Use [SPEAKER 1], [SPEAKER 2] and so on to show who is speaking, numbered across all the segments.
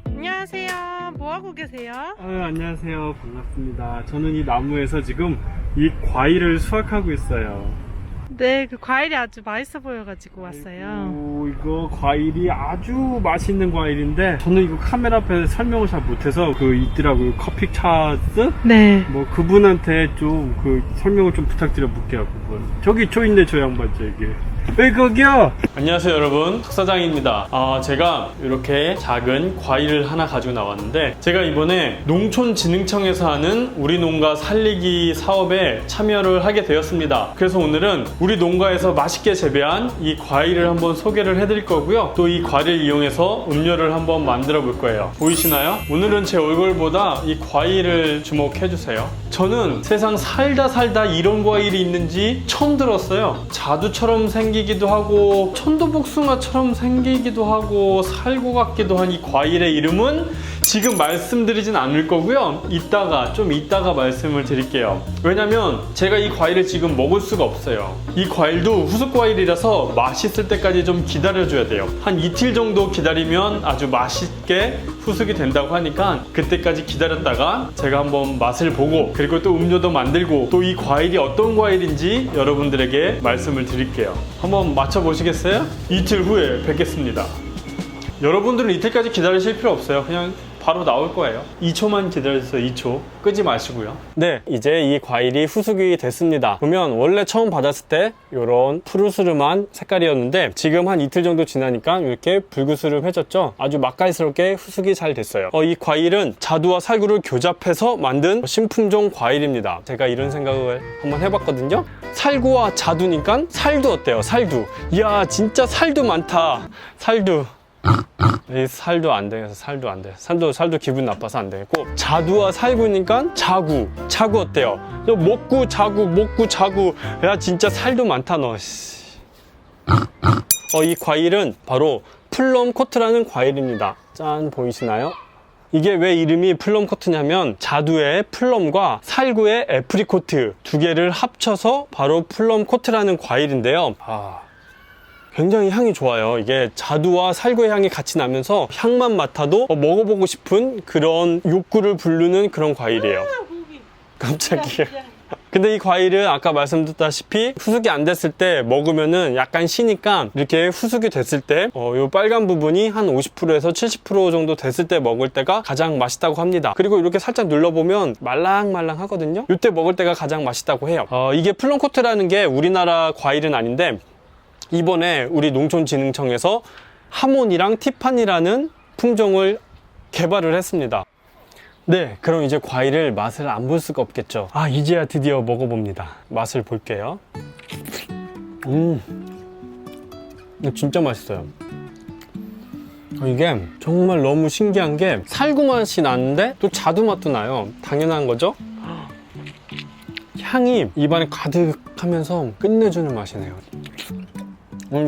[SPEAKER 1] 안녕하세요. 뭐 하고 계세요?
[SPEAKER 2] 안녕하세요. 반갑습니다. 저는 이 나무에서 지금 이 과일을 수확하고 있어요.
[SPEAKER 1] 네, 그 과일이 아주 맛있어 보여가지고 왔어요.
[SPEAKER 2] 오, 이거 과일이 아주 맛있는 과일인데 저는 이거 카메라 앞에서 설명을 잘 못해서 그 있더라고요. 커피 차스?
[SPEAKER 1] 네.
[SPEAKER 2] 뭐 그분한테 좀 그 설명을 좀 부탁드려 볼게요. 그분. 저기 저 있네, 저 양반 저기. 왜 거기요? 안녕하세요 여러분, 석사장입니다. 제가 이렇게 작은 과일을 하나 가지고 나왔는데, 제가 이번에 농촌진흥청에서 하는 우리 농가 살리기 사업에 참여를 하게 되었습니다. 그래서 오늘은 우리 농가에서 맛있게 재배한 이 과일을 한번 소개를 해드릴 거고요, 또 이 과일을 이용해서 음료를 한번 만들어 볼 거예요. 보이시나요? 오늘은 제 얼굴보다 이 과일을 주목해 주세요. 저는 세상 살다 이런 과일이 있는지 처음 들었어요. 자두처럼 생기기도 하고 천도복숭아처럼 생기기도 하고 살구 같기도 한 이 과일의 이름은 지금 말씀드리진 않을 거고요, 좀 이따가 말씀을 드릴게요. 왜냐면 제가 이 과일을 지금 먹을 수가 없어요. 이 과일도 후숙 과일이라서 맛있을 때까지 좀 기다려줘야 돼요. 한 이틀 정도 기다리면 아주 맛있게 후숙이 된다고 하니까 그때까지 기다렸다가 제가 한번 맛을 보고, 그리고 또 음료도 만들고, 또 이 과일이 어떤 과일인지 여러분들에게 말씀을 드릴게요. 한번 맞춰보시겠어요? 이틀 후에 뵙겠습니다. 여러분들은 이틀까지 기다리실 필요 없어요. 그냥 바로 나올 거예요. 2초만 기다려주세요. 2초. 끄지 마시고요. 네, 이제 이 과일이 후숙이 됐습니다. 보면 원래 처음 받았을 때 이런 푸르스름한 색깔이었는데 지금 한 이틀 정도 지나니까 이렇게 불그스름해졌죠. 아주 맛깔스럽게 후숙이 잘 됐어요. 이 과일은 자두와 살구를 교잡해서 만든 신품종 과일입니다. 제가 이런 생각을 한번 해봤거든요. 살구와 자두니까 살도 어때요? 살도. 이야, 진짜 살도 많다. 살도. 이 살도 안 되겠어. 살도 안 돼. 살도 기분 나빠서 안 되겠고, 자두와 살구니까 자구 어때요? 먹구 자구. 야, 진짜 살도 많다 너. 이 과일은 바로 플럼 코트라는 과일입니다. 짠, 보이시나요? 이게 왜 이름이 플럼 코트냐면 자두의 플럼과 살구의 애프리코트 두 개를 합쳐서 바로 플럼 코트라는 과일인데요. 굉장히 향이 좋아요. 이게 자두와 살구의 향이 같이 나면서 향만 맡아도 먹어보고 싶은 그런 욕구를 부르는 그런 과일이에요. 깜짝이야. 근데 이 과일은 아까 말씀드렸다시피 후숙이 안 됐을 때 먹으면은 약간 시니까, 이렇게 후숙이 됐을 때 요 빨간 부분이 한 50%에서 70% 정도 됐을 때 먹을 때가 가장 맛있다고 합니다. 그리고 이렇게 살짝 눌러보면 말랑말랑 하거든요. 이때 먹을 때가 가장 맛있다고 해요. 이게 플럼코트라는 게 우리나라 과일은 아닌데, 이번에 우리 농촌진흥청에서 하모니랑 티파니라는 품종을 개발을 했습니다. 네, 그럼 이제 과일을 맛을 안 볼 수가 없겠죠. 이제야 드디어 먹어봅니다. 맛을 볼게요. 진짜 맛있어요. 이게 정말 너무 신기한 게 살구 맛이 나는데 또 자두 맛도 나요. 당연한 거죠? 향이 입안에 가득하면서 끝내주는 맛이네요.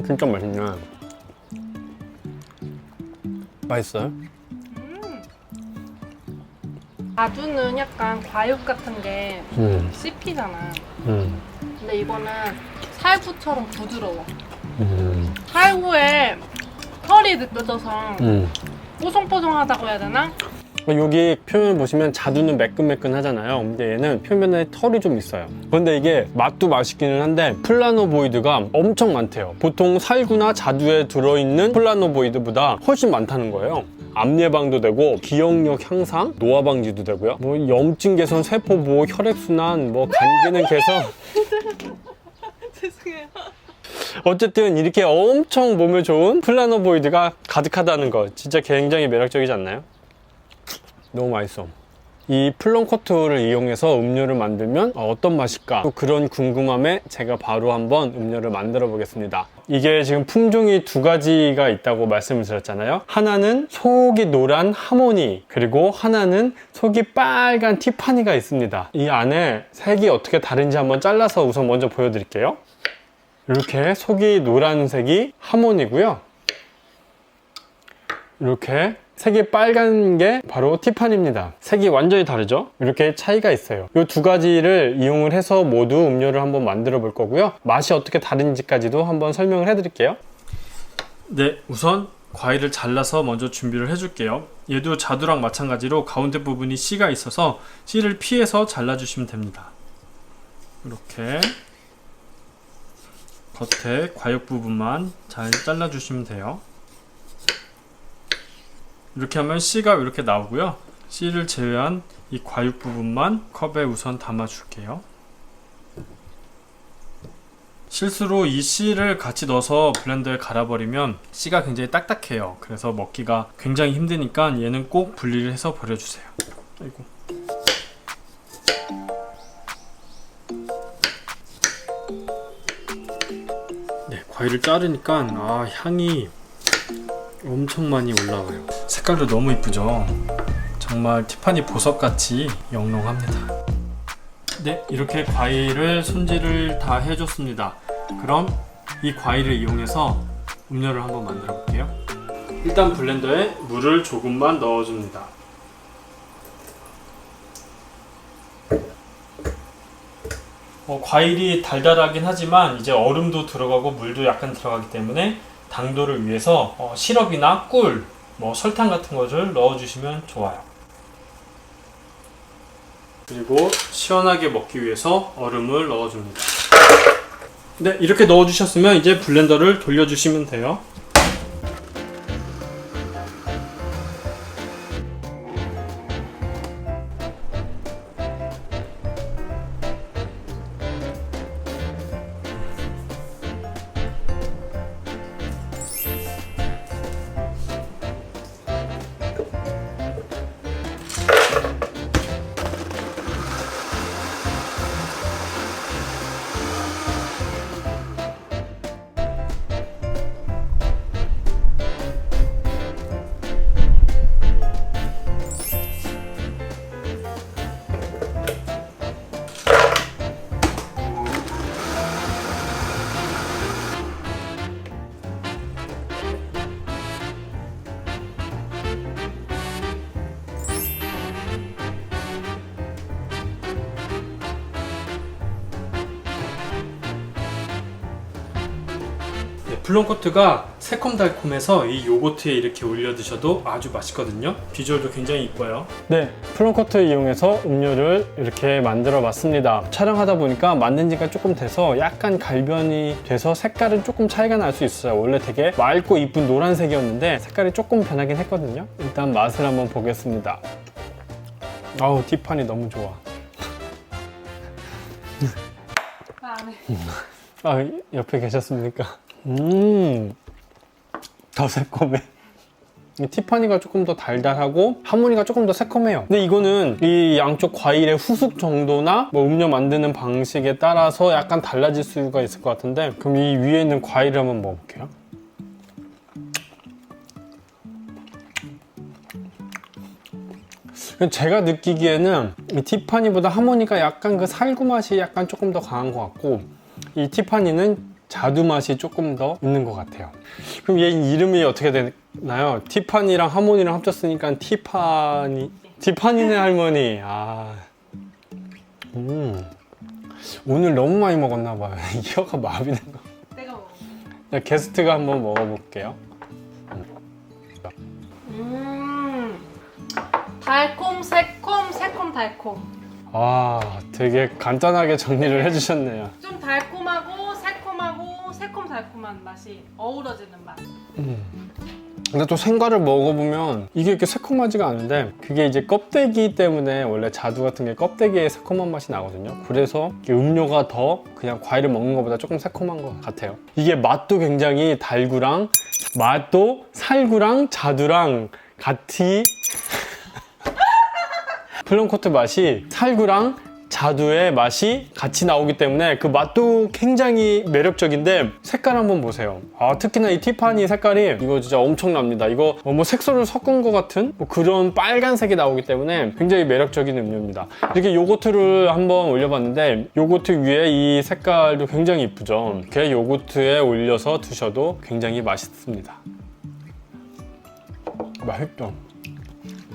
[SPEAKER 2] 진짜 맛있네. 맛있어요?
[SPEAKER 1] 자두는 약간 과육 같은 게 씹히잖아. 근데 이거는 살구처럼 부드러워. 살구에 털이 느껴져서 뽀송뽀송하다고 해야 되나?
[SPEAKER 2] 여기 표면 보시면 자두는 매끈매끈 하잖아요. 근데 얘는 표면에 털이 좀 있어요. 그런데 이게 맛도 맛있기는 한데 플라노보이드가 엄청 많대요. 보통 살구나 자두에 들어있는 플라노보이드보다 훨씬 많다는 거예요. 암 예방도 되고, 기억력 향상, 노화 방지도 되고요. 염증 개선, 세포 보호, 혈액순환, 간 기능 개선.
[SPEAKER 1] 죄송해요.
[SPEAKER 2] 어쨌든 이렇게 엄청 몸에 좋은 플라노보이드가 가득하다는 거 진짜 굉장히 매력적이지 않나요? 너무 맛있어. 이 플럼코트를 이용해서 음료를 만들면 어떤 맛일까? 또 그런 궁금함에 제가 바로 한번 음료를 만들어 보겠습니다. 이게 지금 품종이 두 가지가 있다고 말씀을 드렸잖아요. 하나는 속이 노란 하모니, 그리고 하나는 속이 빨간 티파니가 있습니다. 이 안에 색이 어떻게 다른지 한번 잘라서 우선 먼저 보여드릴게요. 이렇게 속이 노란색이 하모니고요. 이렇게 색이 빨간 게 바로 티파니입니다. 색이 완전히 다르죠? 이렇게 차이가 있어요. 이 두 가지를 이용을 해서 모두 음료를 한번 만들어 볼 거고요. 맛이 어떻게 다른지까지도 한번 설명을 해 드릴게요. 네, 우선 과일을 잘라서 먼저 준비를 해줄게요. 얘도 자두랑 마찬가지로 가운데 부분이 씨가 있어서 씨를 피해서 잘라주시면 됩니다. 이렇게 겉에 과육 부분만 잘 잘라주시면 돼요. 이렇게 하면 씨가 이렇게 나오고요. 씨를 제외한 이 과육 부분만 컵에 우선 담아줄게요. 실수로 이 씨를 같이 넣어서 블렌더에 갈아버리면 씨가 굉장히 딱딱해요. 그래서 먹기가 굉장히 힘드니까 얘는 꼭 분리를 해서 버려주세요. 아이고. 네, 과일을 자르니까 향이 엄청 많이 올라와요. 색깔도 너무 이쁘죠? 정말 티파니 보석같이 영롱합니다. 네, 이렇게 과일을 손질을 다 해줬습니다. 그럼 이 과일을 이용해서 음료를 한번 만들어 볼게요. 일단 블렌더에 물을 조금만 넣어줍니다. 과일이 달달하긴 하지만 이제 얼음도 들어가고 물도 약간 들어가기 때문에 당도를 위해서 시럽이나 꿀, 설탕 같은 것을 넣어주시면 좋아요. 그리고 시원하게 먹기 위해서 얼음을 넣어줍니다. 네, 이렇게 넣어주셨으면 이제 블렌더를 돌려주시면 돼요. 플럼코트가 새콤달콤해서 이 요거트에 이렇게 올려 드셔도 아주 맛있거든요. 비주얼도 굉장히 이뻐요. 네, 플럼코트 이용해서 음료를 이렇게 만들어 봤습니다. 촬영하다 보니까 만든 지가 조금 돼서 약간 갈변이 돼서 색깔은 조금 차이가 날 수 있어요. 원래 되게 맑고 이쁜 노란색이었는데 색깔이 조금 변하긴 했거든요. 일단 맛을 한번 보겠습니다. 아우, 티파니 너무 좋아. 아, 옆에 계셨습니까? 더 새콤해. 티파니가 조금 더 달달하고 하모니가 조금 더 새콤해요. 근데 이거는 이 양쪽 과일의 후숙 정도나 음료 만드는 방식에 따라서 약간 달라질 수가 있을 것 같은데, 그럼 이 위에 있는 과일을 한번 먹어볼게요. 제가 느끼기에는 이 티파니보다 하모니가 약간 그 살구 맛이 약간 조금 더 강한 것 같고, 이 티파니는 자두 맛이 조금 더 있는 것 같아요. 그럼 얘 이름이 어떻게 되나요? 티파니랑 하모니랑 합쳤으니까 티파니네 할머니. 오늘 너무 많이 먹었나 봐요. 혀가 마비된 거.
[SPEAKER 1] 내가 먹어.
[SPEAKER 2] 게스트가 한번 먹어볼게요.
[SPEAKER 1] 달콤, 새콤, 새콤, 달콤.
[SPEAKER 2] 되게 간단하게 정리를 해주셨네요.
[SPEAKER 1] 좀 달콤하고 새콤하고 새콤달콤한 맛이 어우러지는 맛.
[SPEAKER 2] 근데 또 생과를 먹어보면 이게 이렇게 새콤하지가 않은데, 그게 이제 껍데기 때문에 원래 자두 같은 게 껍데기에 새콤한 맛이 나거든요. 그래서 음료가 더 그냥 과일을 먹는 것보다 조금 새콤한 것 같아요. 이게 맛도 굉장히 달구랑 맛도 살구랑 자두랑 같이 플럼코트 맛이 살구랑 자두의 맛이 같이 나오기 때문에 그 맛도 굉장히 매력적인데, 색깔 한번 보세요. 특히나 이 티파니 색깔이 이거 진짜 엄청납니다. 이거 색소를 섞은 것 같은 그런 빨간색이 나오기 때문에 굉장히 매력적인 음료입니다. 이렇게 요거트를 한번 올려봤는데, 요거트 위에 이 색깔도 굉장히 이쁘죠. 이렇게 요거트에 올려서 드셔도 굉장히 맛있습니다. 맛있죠?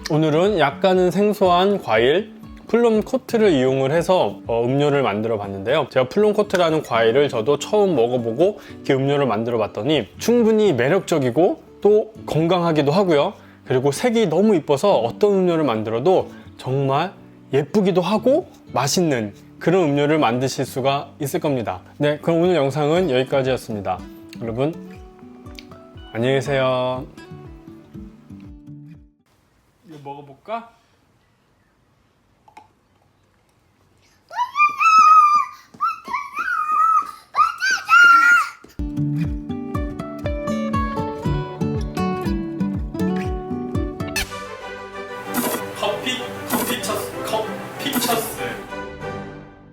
[SPEAKER 2] 오늘은 약간은 생소한 과일 플럼 코트를 이용을 해서 음료를 만들어 봤는데요. 제가 플럼 코트라는 과일을 저도 처음 먹어보고 이렇게 음료를 만들어 봤더니 충분히 매력적이고 또 건강하기도 하고요. 그리고 색이 너무 이뻐서 어떤 음료를 만들어도 정말 예쁘기도 하고 맛있는 그런 음료를 만드실 수가 있을 겁니다. 네, 그럼 오늘 영상은 여기까지였습니다. 여러분 안녕히 계세요. 이거 먹어볼까?